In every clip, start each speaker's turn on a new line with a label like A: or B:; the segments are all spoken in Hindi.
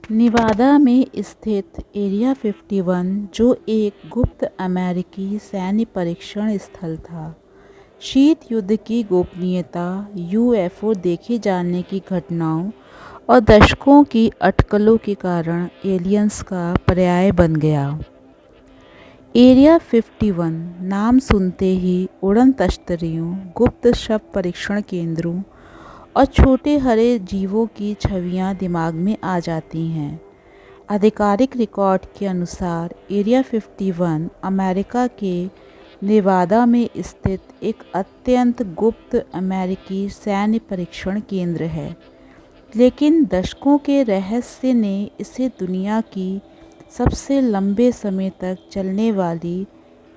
A: निवादा में स्थित एरिया 51, जो एक गुप्त अमेरिकी सैन्य परीक्षण स्थल था, शीत युद्ध की गोपनीयता, यूएफओ देखे जाने की घटनाओं और दशकों की अटकलों के कारण एलियंस का पर्याय बन गया। एरिया 51 नाम सुनते ही उड़न तश्तरियों, गुप्त शव परीक्षण केंद्रों और छोटे हरे जीवों की छवियां दिमाग में आ जाती हैं। आधिकारिक रिकॉर्ड के अनुसार एरिया 51 अमेरिका के नेवादा में स्थित एक अत्यंत गुप्त अमेरिकी सैन्य परीक्षण केंद्र है, लेकिन दशकों के रहस्य ने इसे दुनिया की सबसे लंबे समय तक चलने वाली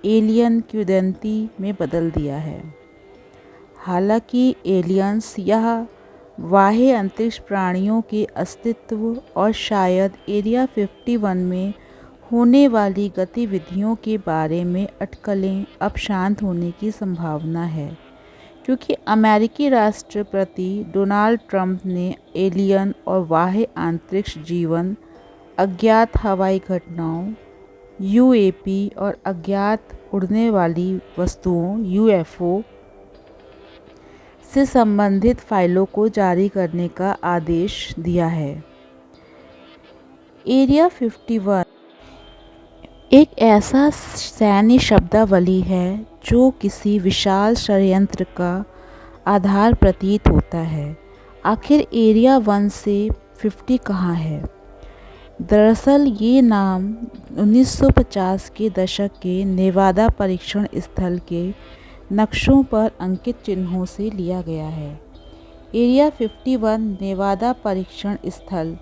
A: एलियन किंवदंती में बदल दिया है। हालांकि एलियंस या बाह्य अंतरिक्ष प्राणियों के अस्तित्व और शायद एरिया 51 में होने वाली गतिविधियों के बारे में अटकलें अब शांत होने की संभावना है, क्योंकि अमेरिकी राष्ट्रपति डोनाल्ड ट्रंप ने एलियन और बाह्य अंतरिक्ष जीवन, अज्ञात हवाई घटनाओं यूएपी और अज्ञात उड़ने वाली वस्तुओं यूएफओ से संबंधित फाइलों को जारी करने का आदेश दिया है। एरिया 51 एक ऐसा सैन्य शब्दावली है जो किसी विशाल षड्यंत्र का आधार प्रतीत होता है। आखिर एरिया 1 से 50 कहाँ है? दरअसल ये नाम 1950 के दशक के नेवादा परीक्षण स्थल के नक्शों पर अंकित चिन्हों से लिया गया है। एरिया 51 नेवादा परीक्षण स्थल,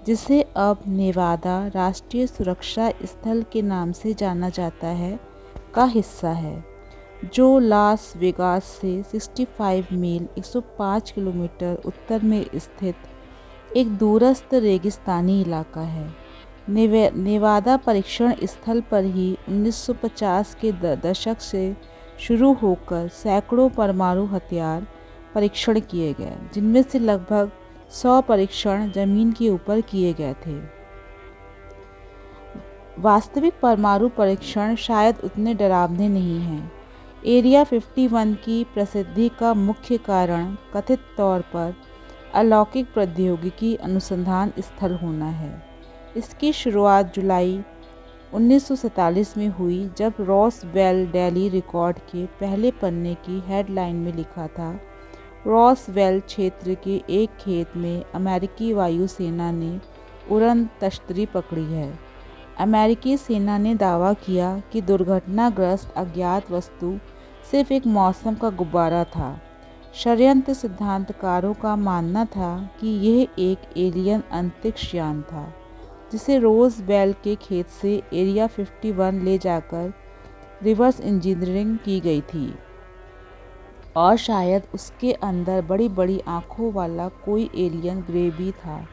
A: जिसे अब नेवादा राष्ट्रीय सुरक्षा स्थल के नाम से जाना जाता है, का हिस्सा है, जो लास वेगास से 65 मील 105 किलोमीटर उत्तर में स्थित एक दूरस्थ रेगिस्तानी इलाका है। नेवादा परीक्षण स्थल पर ही 1950 के दशक से शुरू होकर सैकड़ों परमाणु हथियार परीक्षण किए गए, जिनमें से लगभग 100 परीक्षण जमीन के ऊपर किए गए थे। वास्तविक परमाणु परीक्षण शायद उतने डरावने नहीं हैं। एरिया 51 की प्रसिद्धि का मुख्य कारण कथित तौर पर अलौकिक प्रौद्योगिकी अनुसंधान स्थल होना है। इसकी शुरुआत जुलाई 1947 में हुई, जब रॉसवेल डेली रिकॉर्ड के पहले पन्ने की हेडलाइन में लिखा था, रॉसवेल क्षेत्र के एक खेत में अमेरिकी वायुसेना ने उड़न तश्तरी पकड़ी है। अमेरिकी सेना ने दावा किया कि दुर्घटनाग्रस्त अज्ञात वस्तु सिर्फ एक मौसम का गुब्बारा था। षड्यंत्र सिद्धांतकारों का मानना था कि यह एक एलियन अंतरिक्ष यान था, जिसे रोजवेल के खेत से एरिया 51 ले जाकर रिवर्स इंजीनियरिंग की गई थी, और शायद उसके अंदर बड़ी बड़ी आंखों वाला कोई एलियन ग्रे भी था।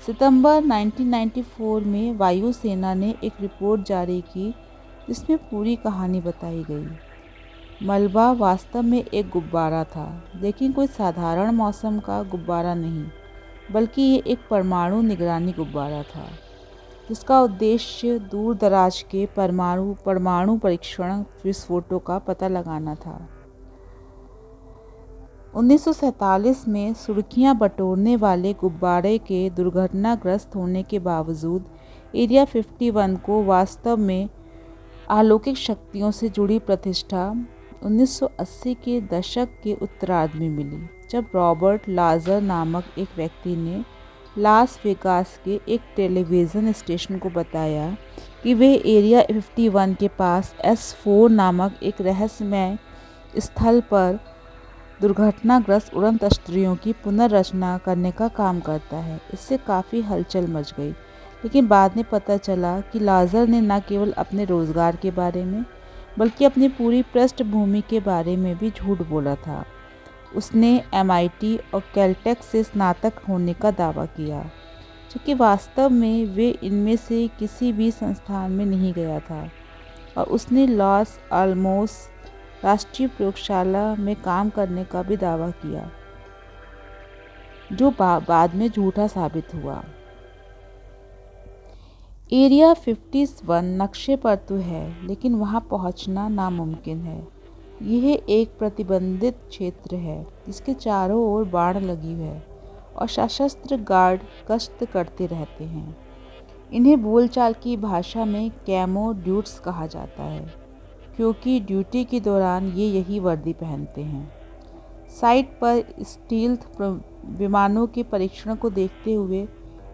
A: सितंबर 1994 में वायुसेना ने एक रिपोर्ट जारी की, जिसमें पूरी कहानी बताई गई। मलबा वास्तव में एक गुब्बारा था, लेकिन कोई साधारण मौसम का गुब्बारा नहीं, बल्कि ये एक परमाणु निगरानी गुब्बारा था, जिसका उद्देश्य दूर दराज के परमाणु परीक्षण विस्फोटों का पता लगाना था। 1947 में सुर्खियां बटोरने वाले गुब्बारे के दुर्घटनाग्रस्त होने के बावजूद एरिया 51 को वास्तव में अलौकिक शक्तियों से जुड़ी प्रतिष्ठा 1980 के दशक के उत्तरार्ध में मिली, जब रॉबर्ट लाजर नामक एक व्यक्ति ने लास वेगास के एक टेलीविज़न स्टेशन को बताया कि वे एरिया 51 के पास S4 नामक एक रहस्यमय स्थल पर दुर्घटनाग्रस्त उड़न तश्तरियों की पुनर्रचना करने का काम करता है। इससे काफ़ी हलचल मच गई, लेकिन बाद में पता चला कि लाजर ने न केवल अपने रोजगार के बारे में, बल्कि अपनी पूरी पृष्ठभूमि के बारे में भी झूठ बोला था। उसने MIT और कैलटेक से स्नातक होने का दावा किया, जबकि वास्तव में वे इनमें से किसी भी संस्थान में नहीं गया था, और उसने लॉस आलमोस राष्ट्रीय प्रयोगशाला में काम करने का भी दावा किया, जो बाद में झूठा साबित हुआ। एरिया 51 नक्शे पर तो है, लेकिन वहां पहुंचना नामुमकिन है। यह एक प्रतिबंधित क्षेत्र है जिसके चारों ओर बाड़ लगी है और सशस्त्र गार्ड गश्त करते रहते हैं। इन्हें बोलचाल की भाषा में कैमो ड्यूट्स कहा जाता है, क्योंकि ड्यूटी के दौरान ये यही वर्दी पहनते हैं। साइट पर स्टील्थ विमानों के परीक्षण को देखते हुए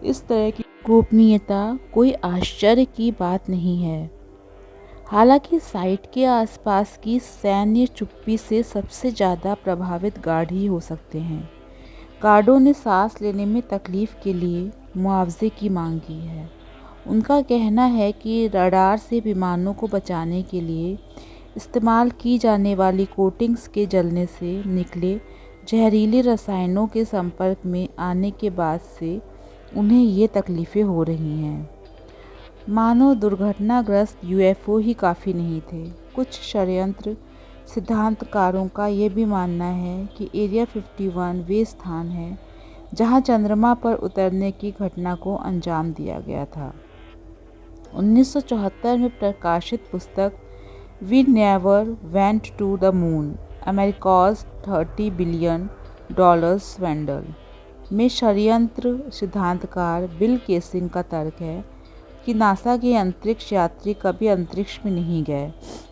A: इस तरह की गोपनीयता कोई आश्चर्य की बात नहीं है। हालांकि साइट के आसपास की सैन्य चुप्पी से सबसे ज़्यादा प्रभावित गार्ड ही हो सकते हैं। गार्डों ने सांस लेने में तकलीफ के लिए मुआवजे की मांग की है। उनका कहना है कि रडार से विमानों को बचाने के लिए इस्तेमाल की जाने वाली कोटिंग्स के जलने से निकले जहरीले रसायनों के संपर्क में आने के बाद से उन्हें ये तकलीफ़ें हो रही हैं। मानो दुर्घटनाग्रस्त यूएफओ ही काफ़ी नहीं थे। कुछ षड्यंत्र सिद्धांतकारों का ये भी मानना है कि एरिया 51 वे स्थान है जहां चंद्रमा पर उतरने की घटना को अंजाम दिया गया था। 1974 में प्रकाशित पुस्तक we never went to the moon, America's $30 billion swindle में षड्यंत्र सिद्धांतकार बिल केसिन का तर्क है कि नासा के अंतरिक्ष यात्री कभी अंतरिक्ष में नहीं गए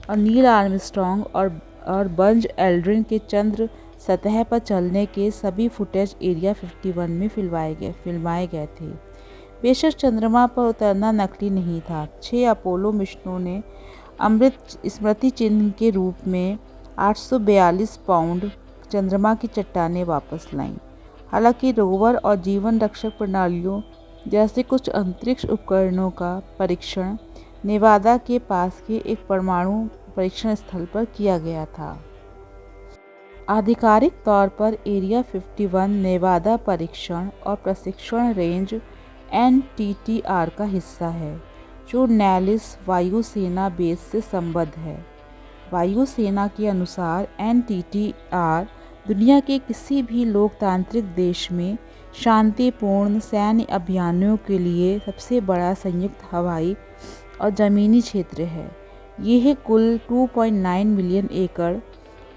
A: और नील आर्मस्ट्रॉन्ग और बज़ एल्ड्रिन के चंद्र सतह पर चलने के सभी फुटेज एरिया 51 में फिल्माए गए थे। बेशक चंद्रमा पर उतरना नकली नहीं था। 6 अपोलो मिशनों ने अमृत स्मृति चिन्ह के रूप में 842 पाउंड चंद्रमा की चट्टानें वापस लाईं। हालांकि रोवर और जीवन रक्षक प्रणालियों जैसे कुछ अंतरिक्ष उपकरणों का परीक्षण नेवादा के पास के एक परमाणु परीक्षण स्थल पर किया गया था। आधिकारिक तौर पर एरिया 51 नेवादा परीक्षण और प्रशिक्षण रेंज NTTR का हिस्सा है, जो नेलिस वायुसेना बेस से संबद्ध है। वायुसेना के अनुसार NTTR दुनिया के किसी भी लोकतांत्रिक देश में शांतिपूर्ण सैन्य अभियानों के लिए सबसे बड़ा संयुक्त हवाई और ज़मीनी क्षेत्र है। यह कुल 2.9 मिलियन एकड़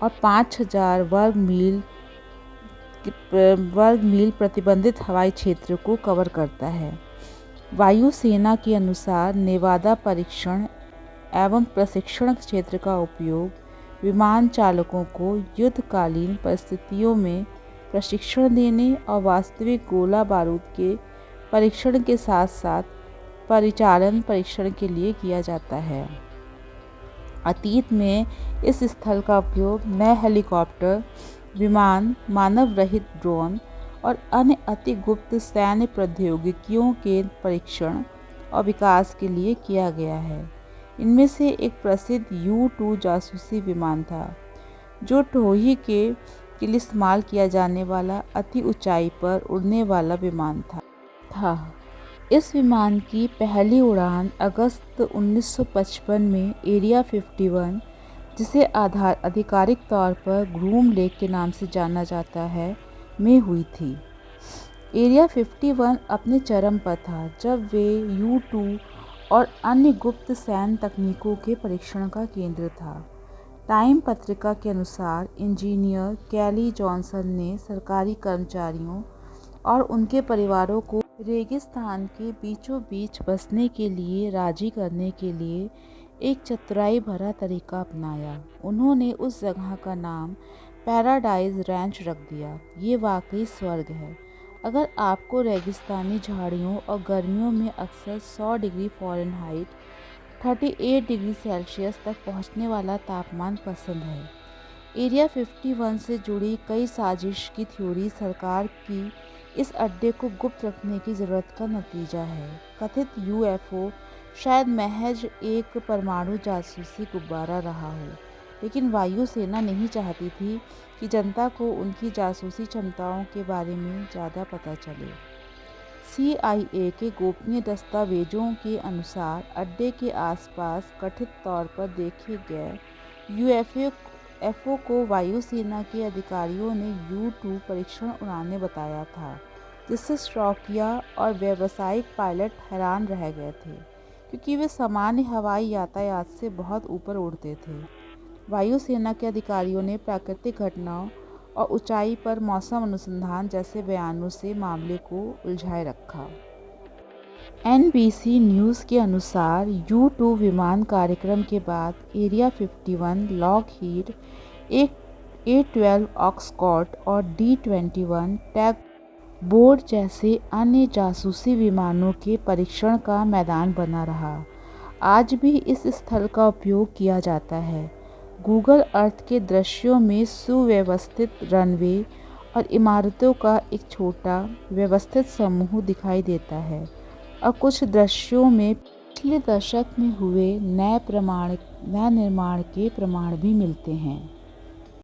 A: और 5000 वर्ग मील प्रतिबंधित हवाई क्षेत्र को कवर करता है। वायुसेना के अनुसार नेवादा परीक्षण एवं प्रशिक्षण क्षेत्र का उपयोग विमान चालकों को युद्धकालीन परिस्थितियों में प्रशिक्षण देने और वास्तविक गोला बारूद के परीक्षण के साथ साथ परिचालन परीक्षण के लिए किया जाता है। अतीत में इस स्थल का उपयोग नए हेलीकॉप्टर, विमान, मानव रहित ड्रोन और अन्य अति गुप्त सैन्य प्रौद्योगिकियों के परीक्षण और विकास के लिए किया गया है। इनमें से एक प्रसिद्ध U-2 जासूसी विमान था, जो टोही के लिए इस्तेमाल किया जाने वाला अति ऊंचाई पर उड़ने वाला विमान था। इस विमान की पहली उड़ान अगस्त 1955 में एरिया 51, जिसे आधिकारिक तौर पर ग्रूम लेक के नाम से जाना जाता है, में हुई थी। एरिया 51 अपने चरम पर था जब वे U-2 और अन्य गुप्त सैन्य तकनीकों के परीक्षण का केंद्र था। टाइम पत्रिका के अनुसार इंजीनियर कैली जॉनसन ने सरकारी कर्मचारियों और उनके परिवारों को रेगिस्तान के बीचों बीच बसने के लिए राजी करने के लिए एक चतुराई भरा तरीका अपनाया। उन्होंने उस जगह का नाम पैराडाइज रैंच रख दिया। ये वाकई स्वर्ग है। अगर आपको रेगिस्तानी झाड़ियों और गर्मियों में अक्सर 100 डिग्री फ़ारेनहाइट 38 डिग्री सेल्सियस तक पहुंचने वाला तापमान पसंद है। एरिया 51 से जुड़ी कई साजिश की थ्योरी सरकार की इस अड्डे को गुप्त रखने की ज़रूरत का नतीजा है। कथित UFO शायद महज एक परमाणु जासूसी गुब्बारा रहा हो, लेकिन वायुसेना नहीं चाहती थी कि जनता को उनकी जासूसी क्षमताओं के बारे में ज़्यादा पता चले। CIA के गोपनीय दस्तावेजों के अनुसार अड्डे के आसपास कथित तौर पर देखे गए UFO को वायुसेना के अधिकारियों ने U-2 परीक्षण उड़ाने बताया था, जिससे शौकिया और व्यावसायिक पायलट हैरान रह गए थे। क्योंकि वे सामान्य हवाई यातायात से बहुत ऊपर उड़ते थे। वायुसेना के अधिकारियों ने प्राकृतिक घटनाओं और ऊंचाई पर मौसम अनुसंधान जैसे बयानों से मामले को उलझाए रखा। NBC न्यूज़ के अनुसार U-2 विमान कार्यक्रम के बाद एरिया 51, लॉकहीड, A-12 ऑक्सकॉर्ड और D-21 टैग बोर्ड जैसे अन्य जासूसी विमानों के परीक्षण का मैदान बना रहा। आज भी इस स्थल का उपयोग किया जाता है। गूगल अर्थ के दृश्यों में सुव्यवस्थित रनवे और इमारतों का एक छोटा व्यवस्थित समूह दिखाई देता है और कुछ दृश्यों में पिछले दशक में हुए नए निर्माण के प्रमाण भी मिलते हैं।